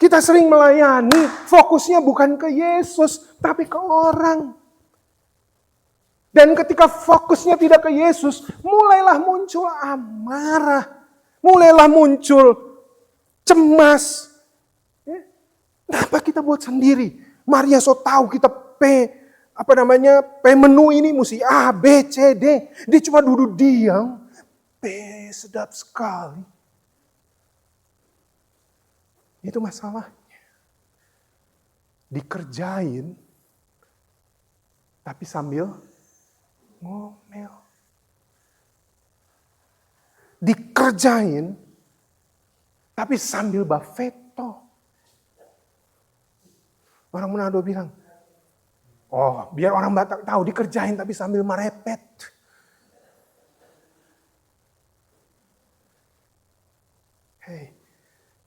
Kita sering melayani, fokusnya bukan ke Yesus, tapi ke orang. Dan ketika fokusnya tidak ke Yesus, mulailah muncul amarah. Mulailah muncul cemas. Kenapa kita buat sendiri? Maria so tahu kita menu ini mesti A, B, C, D. Dia cuma duduk diam. Sedap sekali. Itu masalahnya. Dikerjain, tapi sambil ngomel. Dikerjain, tapi sambil bafeto. Orang Manado bilang, biar orang Batak tahu dikerjain tapi sambil merepet. Hei,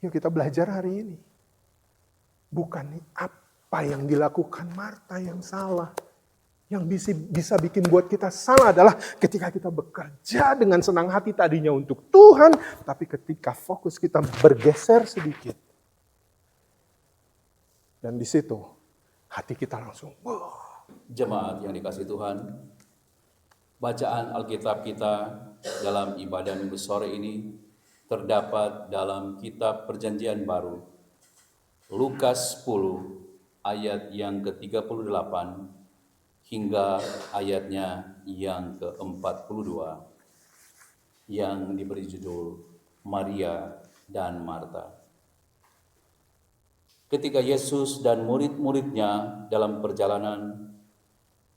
yuk kita belajar hari ini. Bukan apa yang dilakukan Marta yang salah. Yang bisa bikin buat kita salah adalah ketika kita bekerja dengan senang hati tadinya untuk Tuhan, tapi ketika fokus kita bergeser sedikit. Dan di situ hati kita langsung, Jemaat yang dikasihi Tuhan, bacaan Alkitab kita dalam ibadah Minggu sore ini terdapat dalam kitab Perjanjian Baru, Lukas 10 ayat yang ke-38 hingga ayatnya yang ke-42 yang diberi judul Maria dan Marta. Ketika Yesus dan murid-muridnya dalam perjalanan,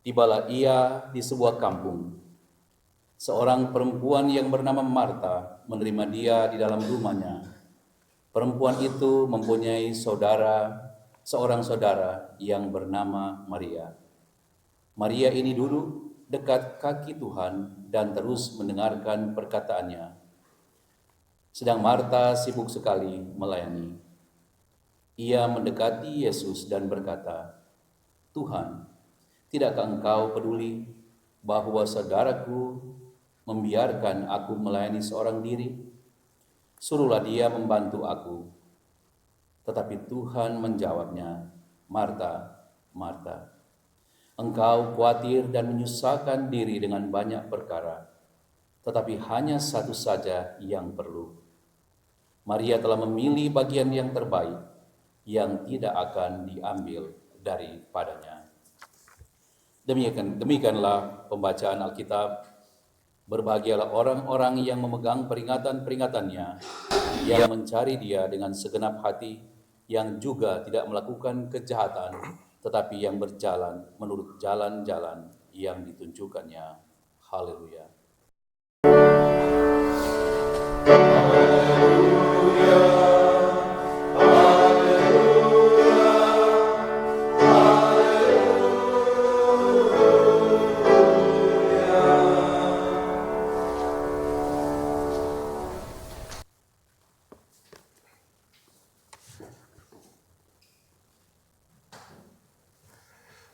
tibalah ia di sebuah kampung. Seorang perempuan yang bernama Marta menerima dia di dalam rumahnya. Perempuan itu mempunyai seorang saudara yang bernama Maria. Maria ini duduk dekat kaki Tuhan dan terus mendengarkan perkataannya. Sedang Marta sibuk sekali melayani. Ia mendekati Yesus dan berkata, "Tuhan, tidakkah Engkau peduli bahwa saudaraku membiarkan aku melayani seorang diri? Suruhlah dia membantu aku." Tetapi Tuhan menjawabnya, "Marta, Marta, engkau khawatir dan menyusahkan diri dengan banyak perkara, tetapi hanya satu saja yang perlu. Maria telah memilih bagian yang terbaik, yang tidak akan diambil daripadanya." Demikianlah pembacaan Alkitab. Berbahagialah orang-orang yang memegang peringatan-peringatannya, yang mencari Dia dengan segenap hati, yang juga tidak melakukan kejahatan, tetapi yang berjalan menurut jalan-jalan yang ditunjukkannya. Haleluya.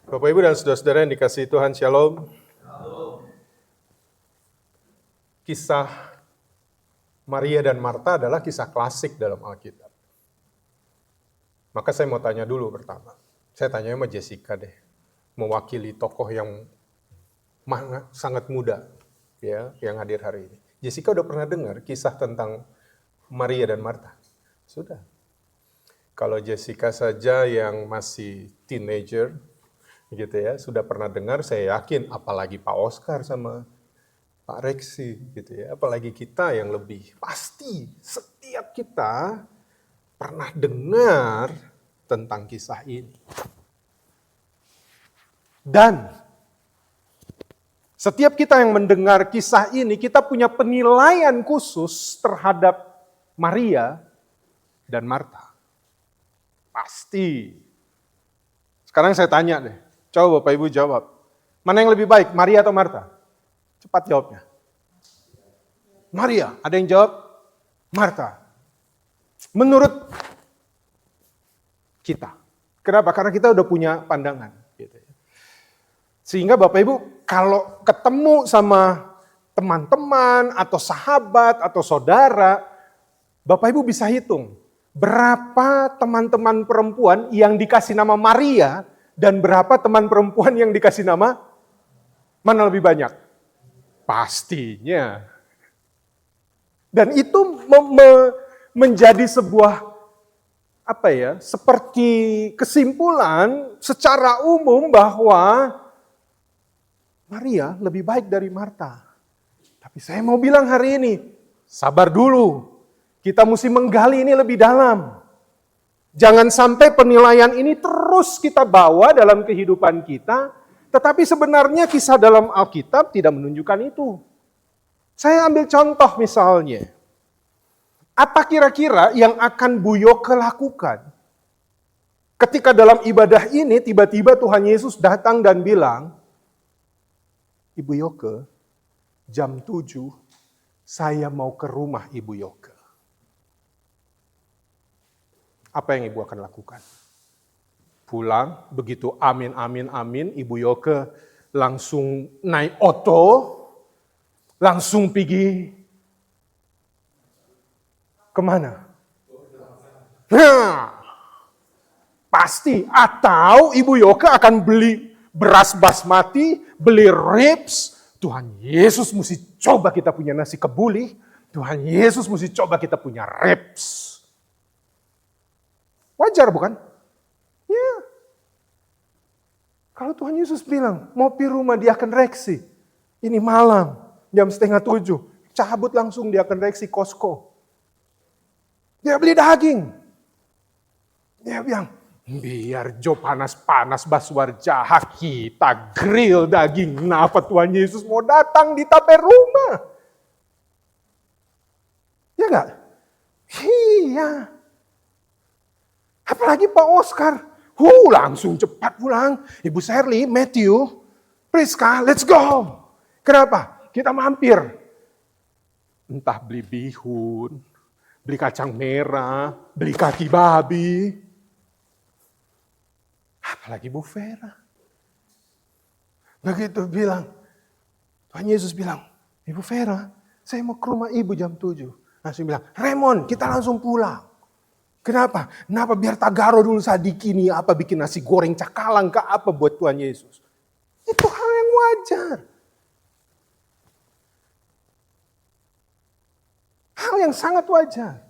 Bapak, Ibu, dan saudara-saudara yang dikasihi Tuhan, Shalom. Kisah Maria dan Marta adalah kisah klasik dalam Alkitab. Maka saya mau tanya dulu pertama. Saya tanya sama Jessica deh. Mewakili tokoh yang sangat muda ya, yang hadir hari ini. Jessica udah pernah dengar kisah tentang Maria dan Marta? Sudah. Kalau Jessica saja yang masih teenager, gitu ya, sudah pernah dengar, saya yakin apalagi Pak Oscar sama Pak Rexi, gitu ya, apalagi kita yang lebih pasti setiap kita pernah dengar tentang kisah ini. Dan setiap kita yang mendengar kisah ini, kita punya penilaian khusus terhadap Maria dan Marta. Pasti. Sekarang saya tanya deh. Coba Bapak Ibu jawab. Mana yang lebih baik, Maria atau Marta? Cepat jawabnya. Maria. Ada yang jawab? Marta. Menurut kita. Kenapa? Karena kita udah punya pandangan. Sehingga Bapak Ibu kalau ketemu sama teman-teman atau sahabat atau saudara, Bapak Ibu bisa hitung. Berapa teman-teman perempuan yang dikasih nama Maria dan berapa teman perempuan yang dikasih nama mana lebih banyak? Pastinya. Dan itu menjadi sebuah seperti kesimpulan secara umum bahwa Maria lebih baik dari Marta. Tapi saya mau bilang hari ini, sabar dulu. Kita mesti menggali ini lebih dalam. Jangan sampai penilaian ini terus kita bawa dalam kehidupan kita, tetapi sebenarnya kisah dalam Alkitab tidak menunjukkan itu. Saya ambil contoh misalnya. Apa kira-kira yang akan Bu Yoke lakukan? Ketika dalam ibadah ini tiba-tiba Tuhan Yesus datang dan bilang, Ibu Yoke, jam 7 saya mau ke rumah Ibu Yoke. Apa yang Ibu akan lakukan? Pulang, begitu amin, amin, amin, Ibu Yoke langsung naik oto, langsung pergi kemana? Nah, pasti. Atau Ibu Yoke akan beli beras basmati, beli ribs. Tuhan Yesus mesti coba kita punya nasi kebuli. Tuhan Yesus mesti coba kita punya ribs. Wajar bukan? Ya. Kalau Tuhan Yesus bilang, mau pergi rumah diaken Reksi. Ini malam, jam 6:30. Cabut langsung diaken Reksi Costco. Dia beli daging. Dia bilang, biar jo panas-panas baswar jahat kita grill daging. Kenapa Tuhan Yesus mau datang di tape rumah? Ya enggak? Iya. Apalagi Pak Oscar. Langsung cepat pulang. Ibu Shirley, Matthew, Priska, let's go. Kenapa? Kita mampir. Entah beli bihun, beli kacang merah, beli kaki babi. Apalagi Bu Vera. Begitu bilang, Tuhan Yesus bilang, Ibu Vera, saya mau ke rumah Ibu jam 7. Langsung bilang, Raymond, kita langsung pulang. Kenapa? Kenapa biar Tagaro dulu sadiki nih, apa bikin nasi goreng cakalang ke apa buat Tuhan Yesus. Itu hal yang wajar. Hal yang sangat wajar.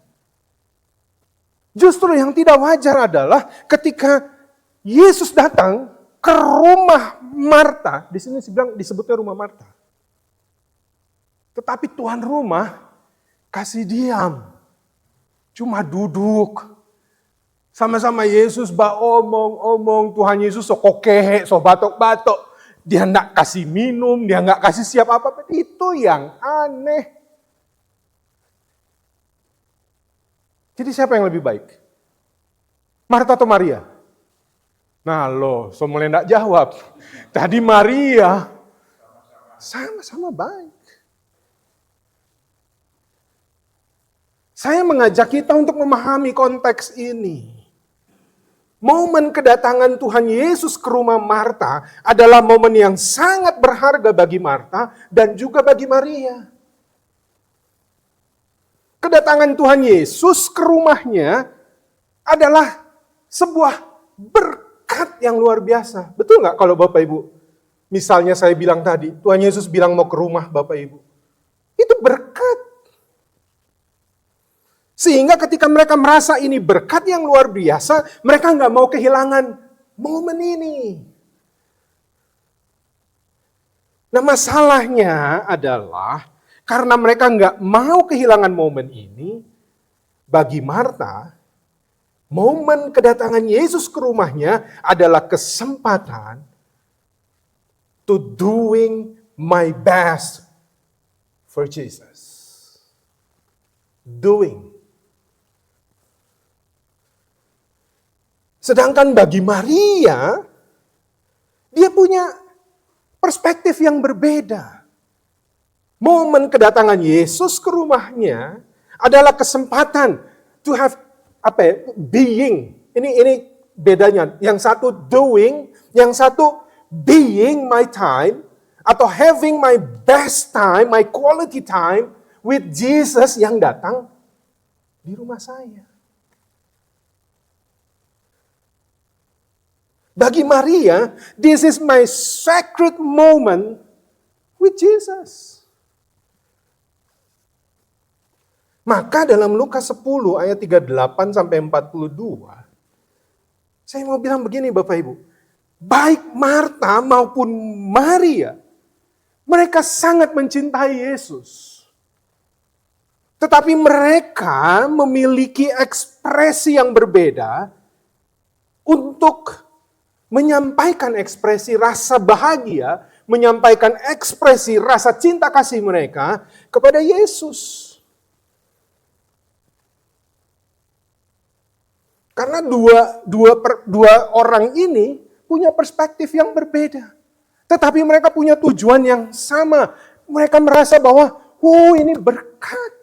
Justru yang tidak wajar adalah ketika Yesus datang ke rumah Marta, di sini disebutnya rumah Marta. Tetapi tuan rumah kasih diam. Cuma duduk. Sama-sama Yesus omong-omong, Tuhan Yesus so kokehe, so batok-batok. Dia enggak kasih minum, dia enggak kasih siap apa-apa. Itu yang aneh. Jadi siapa yang lebih baik? Marta atau Maria? Nah loh, so mulai enggak jawab. Tadi Maria, sama-sama baik. Saya mengajak kita untuk memahami konteks ini. Momen kedatangan Tuhan Yesus ke rumah Marta adalah momen yang sangat berharga bagi Marta dan juga bagi Maria. Kedatangan Tuhan Yesus ke rumahnya adalah sebuah berkat yang luar biasa. Betul nggak kalau Bapak Ibu? Misalnya saya bilang tadi, Tuhan Yesus bilang mau ke rumah Bapak Ibu. Itu berkat. Sehingga ketika mereka merasa ini berkat yang luar biasa, mereka nggak mau kehilangan momen ini. Nah masalahnya adalah karena mereka nggak mau kehilangan momen ini, bagi Marta, momen kedatangan Yesus ke rumahnya adalah kesempatan to doing my best for Jesus. Doing. Sedangkan bagi Maria, dia punya perspektif yang berbeda. Momen kedatangan Yesus ke rumahnya adalah kesempatan to have being. Ini bedanya. Yang satu doing, yang satu being my time atau having my best time, my quality time with Jesus yang datang di rumah saya. Bagi Maria, this is my sacred moment with Jesus. Maka dalam Lukas 10 ayat 38 sampai 42, saya mau bilang begini Bapak Ibu, baik Marta maupun Maria, mereka sangat mencintai Yesus. Tetapi mereka memiliki ekspresi yang berbeda untuk menyampaikan ekspresi rasa bahagia, menyampaikan ekspresi rasa cinta kasih mereka kepada Yesus. Karena dua orang ini punya perspektif yang berbeda. Tetapi mereka punya tujuan yang sama. Mereka merasa bahwa, ini berkat.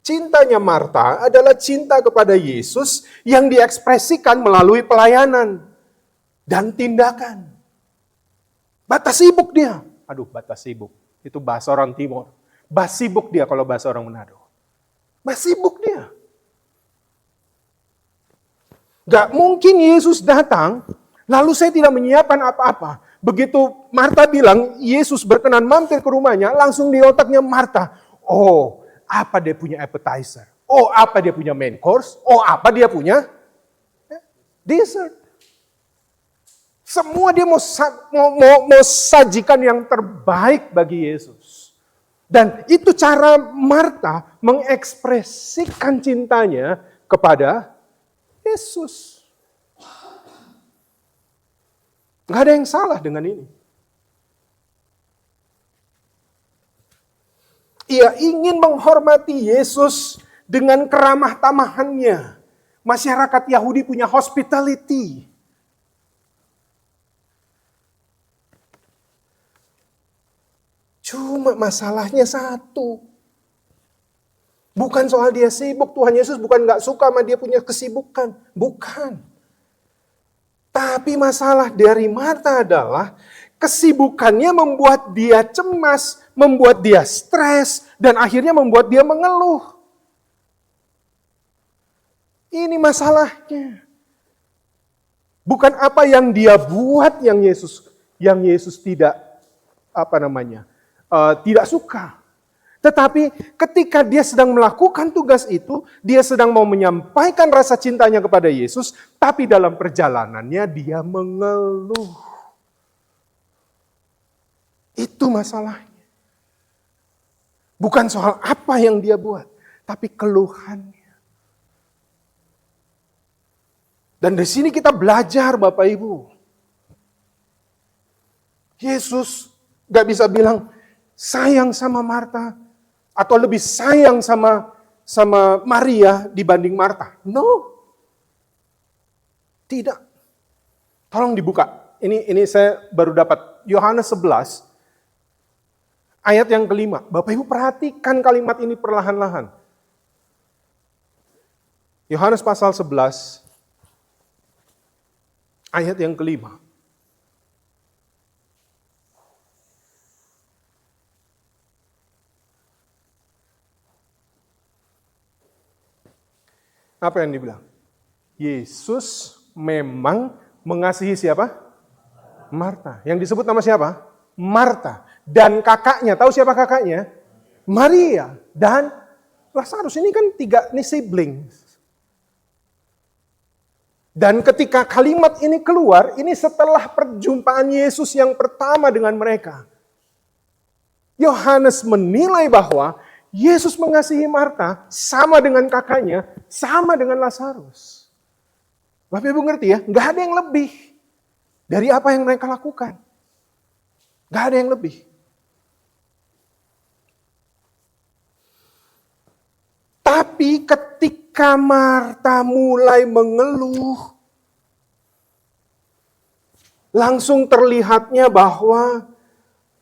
Cintanya Marta adalah cinta kepada Yesus yang diekspresikan melalui pelayanan dan tindakan. Batas sibuk dia. Batas sibuk. Itu bahasa orang Timur. Basibuk dia kalau bahasa orang Manado. Basibuk dia. Gak mungkin Yesus datang, lalu saya tidak menyiapkan apa-apa. Begitu Marta bilang, Yesus berkenan mampir ke rumahnya, langsung di otaknya Marta, apa dia punya appetizer? Apa dia punya main course? Apa dia punya dessert? Semua dia mau sajikan yang terbaik bagi Yesus. Dan itu cara Marta mengekspresikan cintanya kepada Yesus. Gak ada yang salah dengan ini. Ia ingin menghormati Yesus dengan keramah tamahannya. Masyarakat Yahudi punya hospitality. Cuma masalahnya satu. Bukan soal dia sibuk, Tuhan Yesus bukan gak suka sama dia punya kesibukan. Bukan. Tapi masalah dari Marta adalah kesibukannya membuat dia cemas, membuat dia stres, dan akhirnya membuat dia mengeluh. Ini masalahnya. Bukan apa yang dia buat yang Yesus tidak tidak suka. Tetapi ketika dia sedang melakukan tugas itu, dia sedang mau menyampaikan rasa cintanya kepada Yesus, tapi dalam perjalanannya dia mengeluh. Itu masalahnya. Bukan soal apa yang dia buat, tapi keluhannya. Dan di sini kita belajar Bapak Ibu. Yesus gak bisa bilang sayang sama Marta atau lebih sayang sama Maria dibanding Marta. No. Tidak. Tolong dibuka. Ini saya baru dapat Yohanes 11 ayat yang kelima. Bapak Ibu perhatikan kalimat ini perlahan-lahan. Yohanes pasal 11 ayat yang kelima. Apa yang dibilang? Yesus memang mengasihi siapa? Marta. Yang disebut nama siapa? Marta. Dan kakaknya, tahu siapa kakaknya? Maria. Dan Lazarus, ini kan ini siblings. Dan ketika kalimat ini keluar, ini setelah perjumpaan Yesus yang pertama dengan mereka. Yohanes menilai bahwa Yesus mengasihi Marta sama dengan kakaknya, sama dengan Lazarus. Bapak Ibu ngerti ya? Nggak ada yang lebih dari apa yang mereka lakukan. Nggak ada yang lebih. Tapi ketika Marta mulai mengeluh, langsung terlihatnya bahwa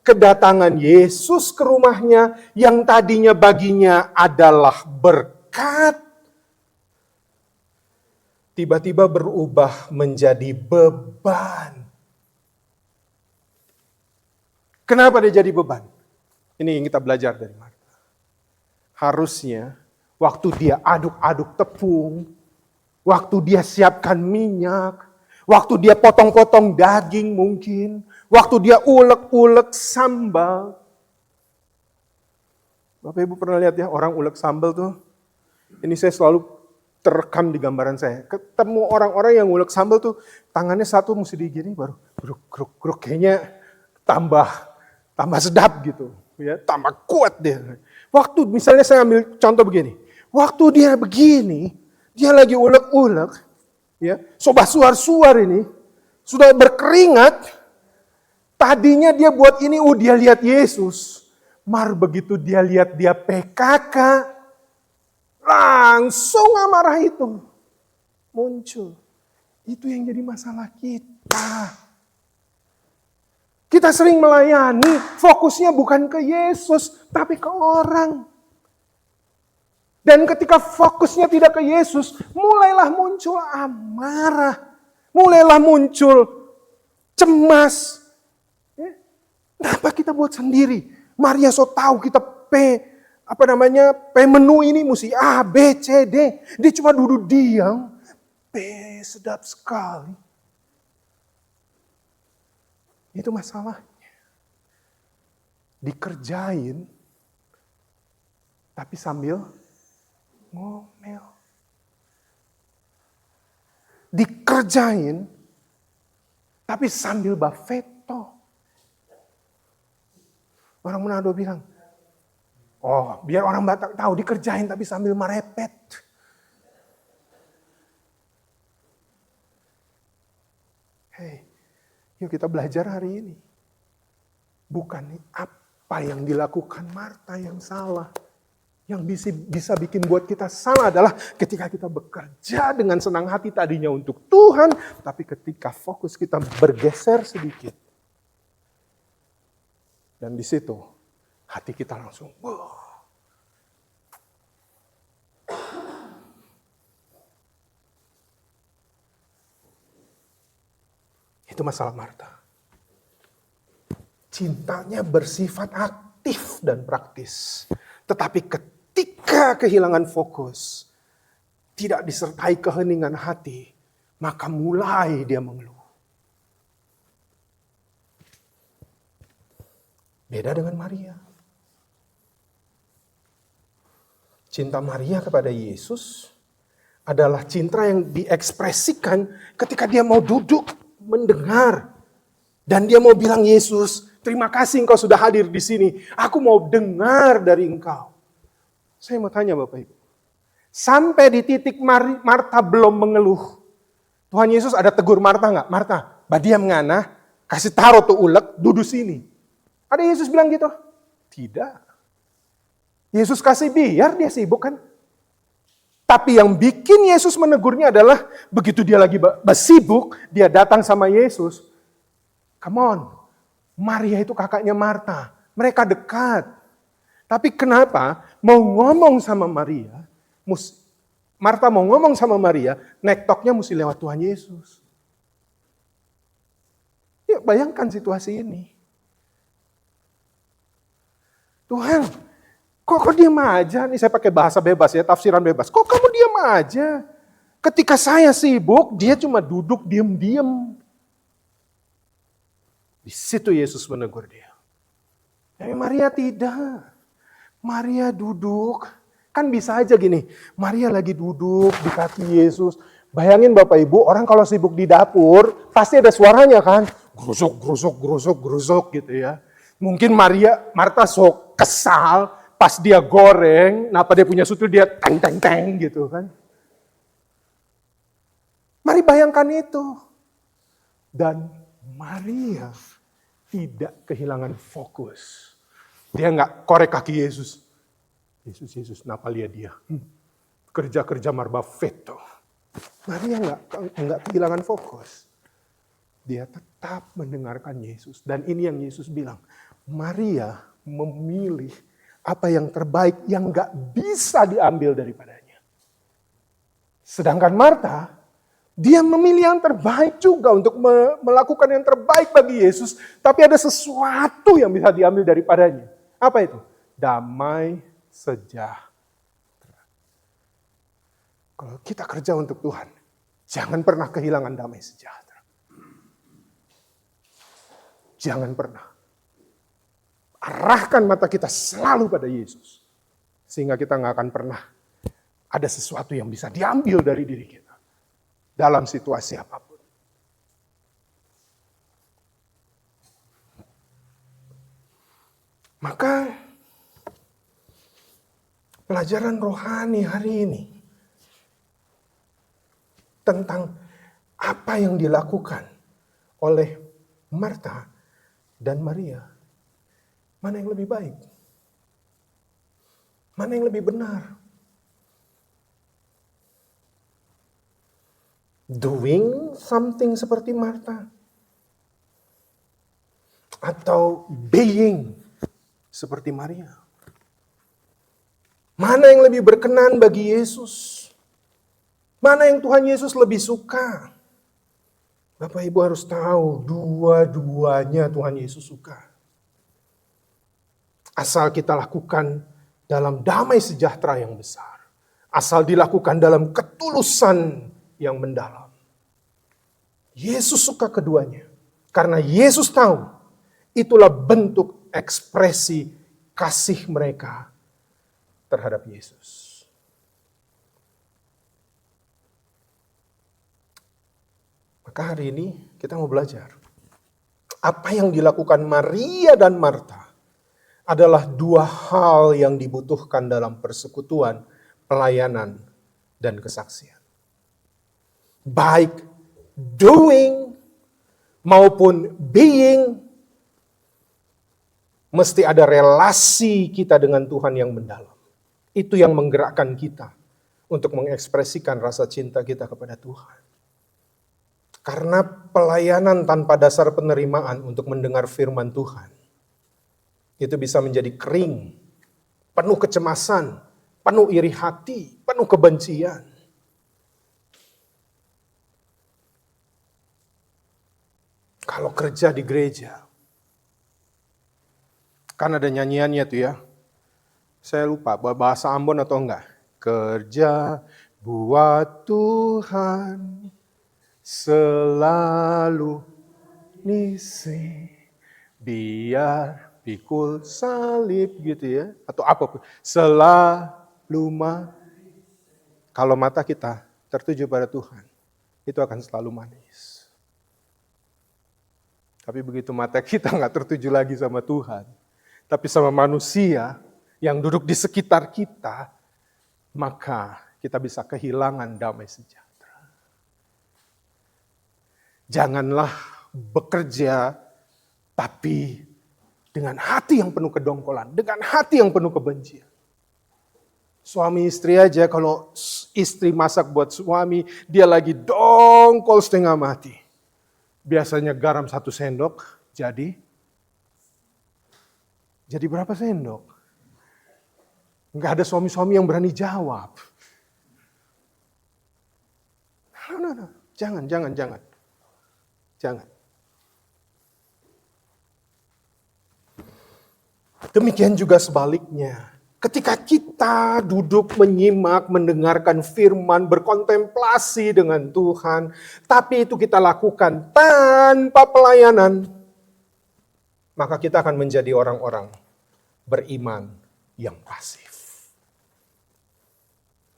kedatangan Yesus ke rumahnya yang tadinya baginya adalah berkat, tiba-tiba berubah menjadi beban. Kenapa dia jadi beban? Ini yang kita belajar dari Marta. Harusnya waktu dia aduk-aduk tepung, waktu dia siapkan minyak, waktu dia potong-potong daging mungkin, waktu dia ulek-ulek sambal. Bapak Ibu pernah lihat ya orang ulek sambal tuh? Ini saya selalu terekam di gambaran saya. Ketemu orang-orang yang ulek sambal tuh, tangannya satu mesti digini baru gruk-gruk-gruk. Kayaknya tambah sedap gitu. Ya, tambah kuat dia. Waktu misalnya saya ambil contoh begini. Waktu dia begini, dia lagi ulek-ulek. Ya, sobat suar-suar ini, sudah berkeringat. Tadinya dia buat ini, dia lihat Yesus. Begitu dia lihat dia PKK, langsung amarah itu muncul. Itu yang jadi masalah kita. Kita sering melayani, fokusnya bukan ke Yesus, tapi ke orang. Dan ketika fokusnya tidak ke Yesus, mulailah muncul amarah. Mulailah muncul cemas. Kenapa kita buat sendiri? Maria so tahu kita menu ini mesti A, B, C, D. Dia cuma duduk diam. Sedap sekali. Itu masalahnya. Dikerjain, tapi sambil ngomel. Dikerjain, tapi sambil bafeto. Orang Manado bilang, biar orang Batak tahu dikerjain tapi sambil merepet. Hei, yuk kita belajar hari ini. Bukan apa yang dilakukan Marta yang salah. Yang bisa bikin buat kita salah adalah ketika kita bekerja dengan senang hati tadinya untuk Tuhan, tapi ketika fokus kita bergeser sedikit. Dan di situ hati kita langsung, Itu masalah Marta. Cintanya bersifat aktif dan praktis. Tetapi ketika kehilangan fokus, tidak disertai keheningan hati, maka mulai dia mengeluh. Beda dengan Maria. Cinta Maria kepada Yesus adalah cinta yang diekspresikan ketika dia mau duduk mendengar. Dan dia mau bilang, Yesus, terima kasih engkau sudah hadir di sini. Aku mau dengar dari engkau. Saya mau tanya Bapak Ibu. Sampai di titik Marta belum mengeluh. Tuhan Yesus ada tegur Marta enggak? Marta, badiam ngana, kasih taruh tuh ulek, duduk sini. Ada Yesus bilang gitu? Tidak. Yesus kasih biar dia sibuk kan. Tapi yang bikin Yesus menegurnya adalah begitu dia lagi sibuk, dia datang sama Yesus. Come on, Maria itu kakaknya Marta. Mereka dekat. Tapi kenapa mau ngomong sama Maria, Marta mau ngomong sama Maria, nektoknya mesti lewat Tuhan Yesus. Ya bayangkan situasi ini. Tuhan, kok diam aja? Nih saya pakai bahasa bebas ya, tafsiran bebas. Kok kamu diam aja? Ketika saya sibuk, dia cuma duduk diam-diam. Di situ Yesus menegur dia. Tapi Maria tidak. Maria duduk. Kan bisa aja gini, Maria lagi duduk di kaki Yesus. Bayangin Bapak Ibu, orang kalau sibuk di dapur, pasti ada suaranya kan? Grusuk, grusuk, grusuk, grusuk gitu ya. Mungkin Marta sok kesal, pas dia goreng, kenapa dia punya sutil, dia teng gitu kan. Mari bayangkan itu. Dan Maria tidak kehilangan fokus. Dia nggak korek kaki Yesus. Yesus, kenapa lihat dia? Kerja marba veto. Maria nggak kehilangan fokus. Dia tetap mendengarkan Yesus. Dan ini yang Yesus bilang. Maria memilih apa yang terbaik yang gak bisa diambil daripadanya. Sedangkan Marta, dia memilih yang terbaik juga untuk melakukan yang terbaik bagi Yesus. Tapi ada sesuatu yang bisa diambil daripadanya. Apa itu? Damai sejahtera. Kalau kita kerja untuk Tuhan, jangan pernah kehilangan damai sejahtera. Jangan pernah. Arahkan mata kita selalu pada Yesus. Sehingga kita nggak akan pernah ada sesuatu yang bisa diambil dari diri kita. Dalam situasi apapun. Maka pelajaran rohani hari ini tentang apa yang dilakukan oleh Marta dan Maria. Mana yang lebih baik? Mana yang lebih benar? Doing something seperti Marta? Atau being seperti Maria? Mana yang lebih berkenan bagi Yesus? Mana yang Tuhan Yesus lebih suka? Bapak Ibu harus tahu, dua-duanya Tuhan Yesus suka. Asal kita lakukan dalam damai sejahtera yang besar. Asal dilakukan dalam ketulusan yang mendalam. Yesus suka keduanya. Karena Yesus tahu, itulah bentuk ekspresi kasih mereka terhadap Yesus. Maka hari ini kita mau belajar. Apa yang dilakukan Maria dan Marta adalah dua hal yang dibutuhkan dalam persekutuan, pelayanan, dan kesaksian. Baik doing maupun being, mesti ada relasi kita dengan Tuhan yang mendalam. Itu yang menggerakkan kita untuk mengekspresikan rasa cinta kita kepada Tuhan. Karena pelayanan tanpa dasar penerimaan untuk mendengar firman Tuhan, itu bisa menjadi kering, penuh kecemasan, penuh iri hati, penuh kebencian. Kalau kerja di gereja, kan ada nyanyiannya tuh ya. Saya lupa bahasa Ambon atau enggak. Kerja buat Tuhan selalu nisi, biar pikul salib gitu ya. Atau apapun. Selalu kalau mata kita tertuju pada Tuhan, itu akan selalu manis. Tapi begitu mata kita nggak tertuju lagi sama Tuhan, tapi sama manusia yang duduk di sekitar kita, maka kita bisa kehilangan damai sejahtera. Janganlah bekerja, tapi dengan hati yang penuh kedongkolan, dengan hati yang penuh kebencian. Suami istri aja, kalau istri masak buat suami, dia lagi dongkol setengah mati. Biasanya garam 1 sendok, jadi berapa sendok? Enggak ada suami-suami yang berani jawab. No. Jangan. Demikian juga sebaliknya. Ketika kita duduk menyimak, mendengarkan firman, berkontemplasi dengan Tuhan, tapi itu kita lakukan tanpa pelayanan, maka kita akan menjadi orang-orang beriman yang pasif.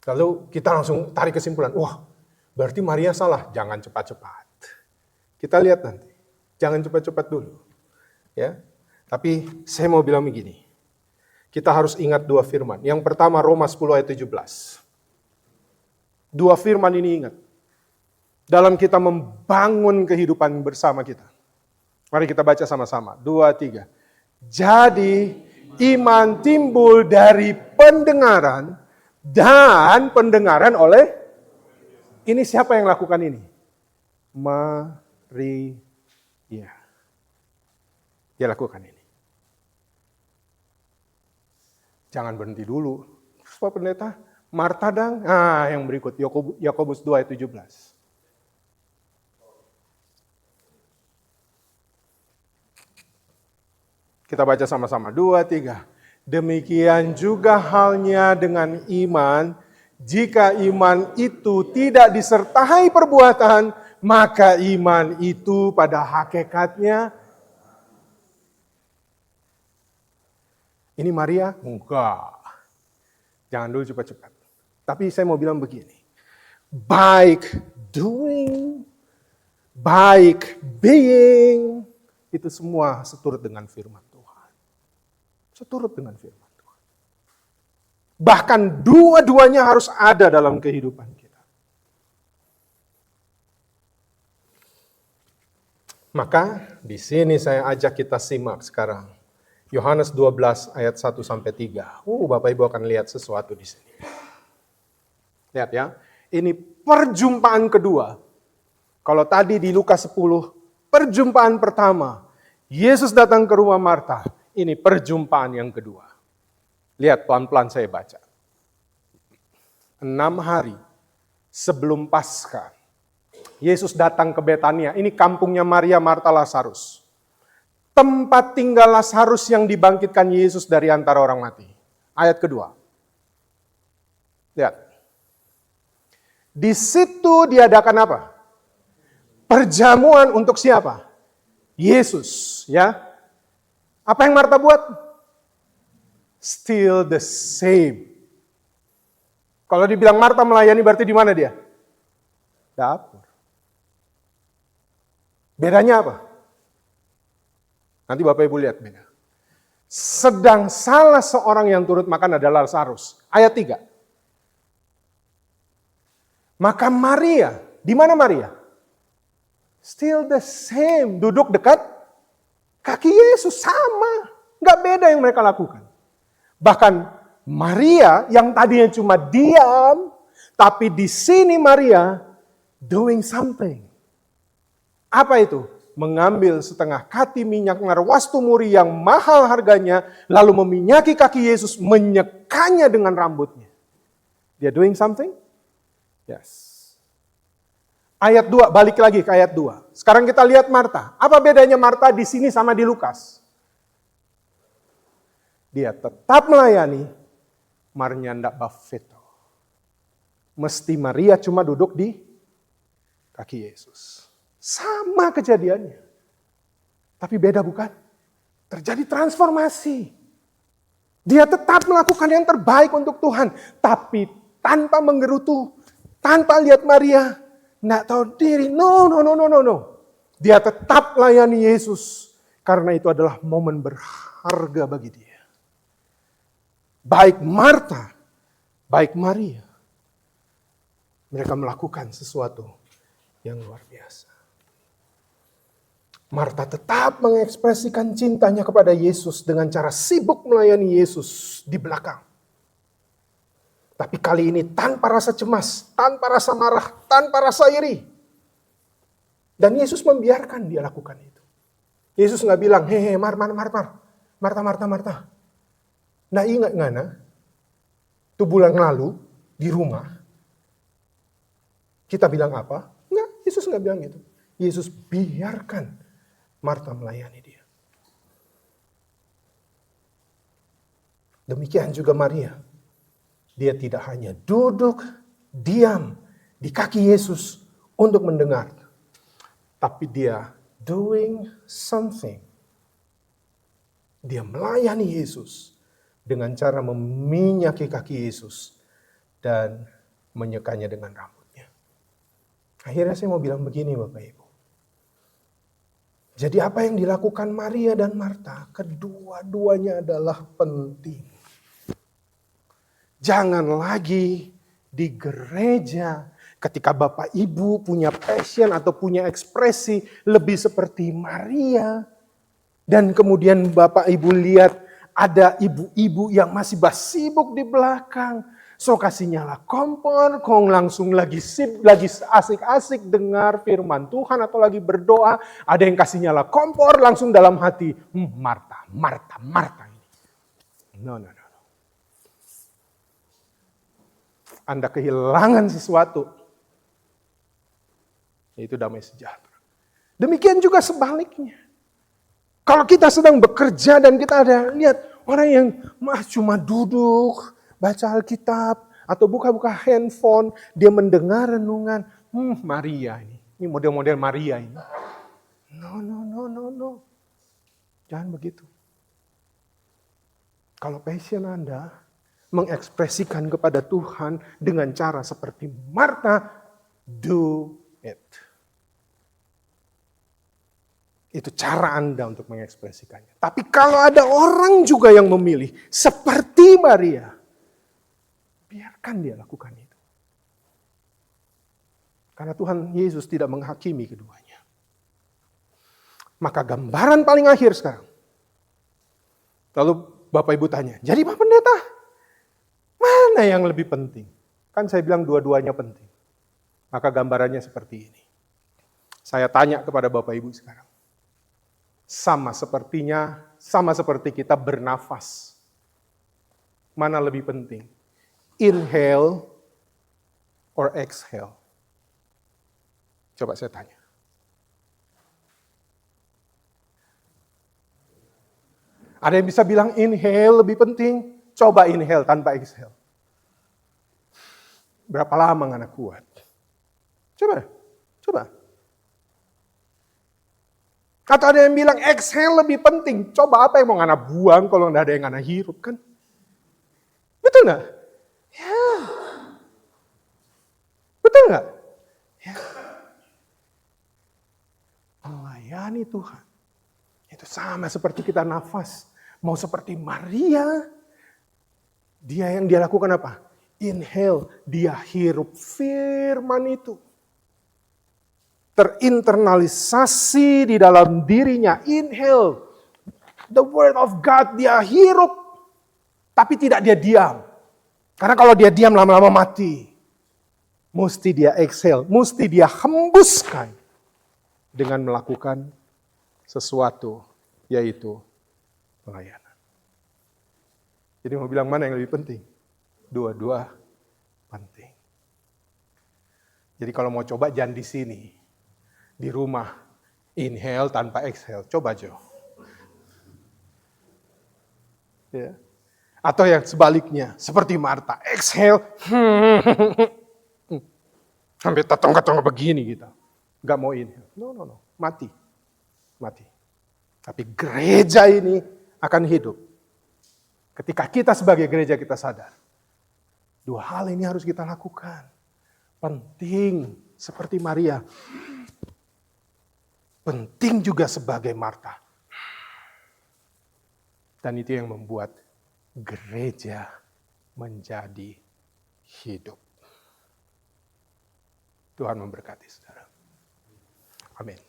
Lalu kita langsung tarik kesimpulan, wah berarti Maria salah, jangan cepat-cepat. Kita lihat nanti, jangan cepat-cepat dulu. Ya, tapi saya mau bilang begini. Kita harus ingat 2 firman. Yang pertama Roma 10 ayat 17. 2 firman ini ingat. Dalam kita membangun kehidupan bersama kita. Mari kita baca sama-sama. 2, 3. Jadi iman timbul dari pendengaran dan pendengaran oleh, ini siapa yang lakukan ini? Maria. Dia lakukan ini. Jangan berhenti dulu. Terus Pak Pendeta, Marta dang. Yang berikut, Yakobus 2 ayat 17. Kita baca sama-sama. 2, 3. Demikian juga halnya dengan iman Jika iman itu tidak disertai perbuatan, maka iman itu pada hakikatnya. Ini Maria? Enggak. Jangan dulu cepat-cepat. Tapi saya mau bilang begini. Baik doing, baik being, itu semua seturut dengan firman Tuhan. Seturut dengan firman Tuhan. Bahkan dua-duanya harus ada dalam kehidupan kita. Maka di sini saya ajak kita simak sekarang. Yohanes 12 ayat 1 sampai 3. Bapak Ibu akan lihat sesuatu di sini. Lihat ya. Ini perjumpaan kedua. Kalau tadi di Lukas 10, perjumpaan pertama. Yesus datang ke rumah Marta. Ini perjumpaan yang kedua. Lihat pelan-pelan saya baca. 6 hari sebelum Paskah, Yesus datang ke Betania. Ini kampungnya Maria, Marta, Lazarus. Tempat tinggal Lazarus yang dibangkitkan Yesus dari antara orang mati. Ayat kedua. Lihat. Di situ diadakan apa? Perjamuan untuk siapa? Yesus, ya. Apa yang Marta buat? Still the same. Kalau dibilang Marta melayani berarti di mana dia? Dapur. Bedanya apa? Nanti Bapak Ibu lihat beda. Sedang salah seorang yang turut makan adalah Lazarus. Ayat 3. Maka Maria, di mana Maria? Still the same, duduk dekat kaki Yesus, sama. Nggak beda yang mereka lakukan. Bahkan Maria yang tadinya cuma diam, tapi di sini Maria doing something. Apa itu? Mengambil setengah kati minyak narwastu muri yang mahal harganya, lalu meminyaki kaki Yesus, menyekanya dengan rambutnya. Dia doing something? Yes. Ayat 2, balik lagi ke ayat 2. Sekarang kita lihat Marta. Apa bedanya Marta di sini sama di Lukas? Dia tetap melayani, Maria ndak bafeto. Mesti Maria cuma duduk di kaki Yesus. Sama kejadiannya. Tapi beda bukan? Terjadi transformasi. Dia tetap melakukan yang terbaik untuk Tuhan. Tapi tanpa menggerutu. Tanpa lihat Maria. Nggak tahu diri. No. Dia tetap layani Yesus. Karena itu adalah momen berharga bagi dia. Baik Marta. Baik Maria. Mereka melakukan sesuatu yang luar biasa. Marta tetap mengekspresikan cintanya kepada Yesus dengan cara sibuk melayani Yesus di belakang. Tapi kali ini tanpa rasa cemas, tanpa rasa marah, tanpa rasa iri. Dan Yesus membiarkan dia lakukan itu. Yesus nggak bilang, hehe Marta. Nah ingat nggak nah? Itu bulan lalu di rumah. Kita bilang apa? Enggak, Yesus nggak bilang itu. Yesus biarkan Marta melayani dia. Demikian juga Maria. Dia tidak hanya duduk, diam di kaki Yesus untuk mendengar. Tapi dia doing something. Dia melayani Yesus dengan cara meminyaki kaki Yesus dan menyekanya dengan rambutnya. Akhirnya saya mau bilang begini Bapak Ibu. Jadi apa yang dilakukan Maria dan Marta, kedua-duanya adalah penting. Jangan lagi di gereja ketika Bapak Ibu punya passion atau punya ekspresi lebih seperti Maria. Dan kemudian Bapak Ibu lihat ada ibu-ibu yang masih sibuk di belakang. So kasih nyala kompor, kong langsung lagi asik-asik dengar firman Tuhan atau lagi berdoa. Ada yang kasih nyala kompor langsung dalam hati. Marta ini. No. Anda kehilangan sesuatu. Yaitu damai sejahtera. Demikian juga sebaliknya. Kalau kita sedang bekerja dan kita ada lihat orang yang cuma duduk, baca Alkitab, Atau buka-buka handphone, dia mendengar renungan. Maria ini. Ini model-model Maria ini. No. Jangan begitu. Kalau passion Anda mengekspresikan kepada Tuhan dengan cara seperti Marta, do it. Itu cara Anda untuk mengekspresikannya. Tapi kalau ada orang juga yang memilih seperti Maria, biarkan dia lakukan itu. Karena Tuhan Yesus tidak menghakimi keduanya. Maka gambaran paling akhir sekarang. Lalu Bapak Ibu tanya, jadi Pak Pendeta, mana yang lebih penting? Kan saya bilang dua-duanya penting. Maka gambarannya seperti ini. Saya tanya kepada Bapak Ibu sekarang. Sama seperti kita bernafas. Mana lebih penting? Inhale or exhale? Coba saya tanya. Ada yang bisa bilang inhale lebih penting? Coba inhale tanpa exhale. Berapa lama nggak kuat? Coba. Atau ada yang bilang exhale lebih penting. Coba apa yang mau ngana buang kalau nggak ada yang ngana hirup kan? Betul nggak? Ya. Betul nggak? Ya. Melayani Tuhan. Itu sama seperti kita nafas. Mau seperti Maria. Dia lakukan apa? Inhale. Dia hirup firman itu. Terinternalisasi di dalam dirinya. Inhale. The word of God dia hirup. Tapi tidak dia diam. Karena kalau dia diam lama-lama mati. Mesti dia exhale. Mesti dia hembuskan. Dengan melakukan sesuatu. Yaitu pelayanan. Jadi mau bilang mana yang lebih penting? Dua-dua penting. Jadi kalau mau coba jangan di sini. Di rumah. Inhale tanpa exhale. Coba Jo. Ya. Atau yang sebaliknya. Seperti Marta. Exhale. Sampai tetong-tetong begini gitu. Gak mau inhale. No. Mati. Tapi gereja ini akan hidup. Ketika kita sebagai gereja kita sadar. Dua hal ini harus kita lakukan. Penting seperti Maria. Penting juga sebagai Marta. Dan itu yang membuat gereja menjadi hidup. Tuhan memberkati saudara. Amin.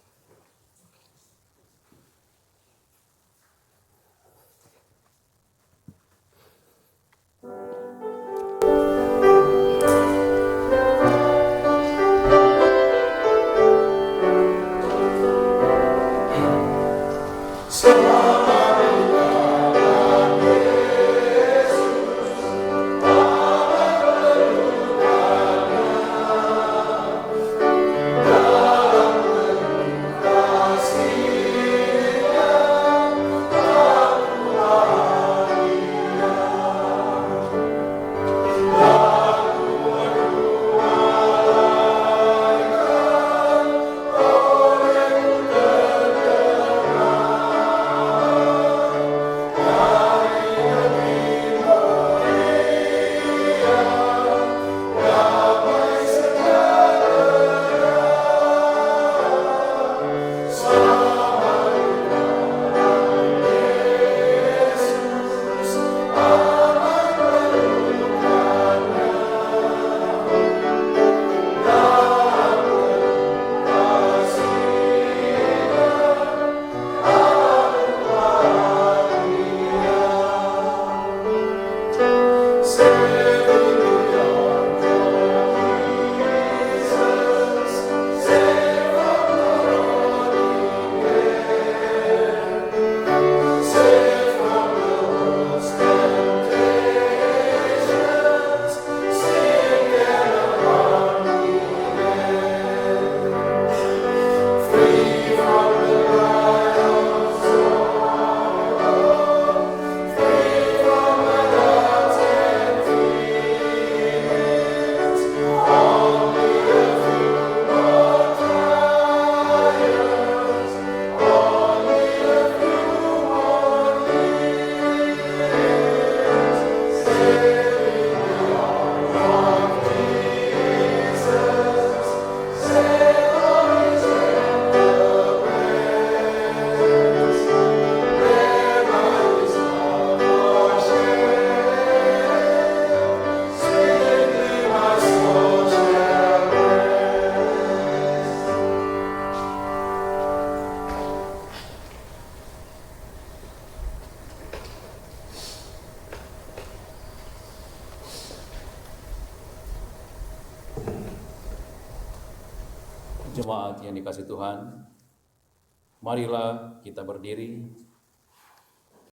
Jemaat yang dikasih Tuhan, marilah kita berdiri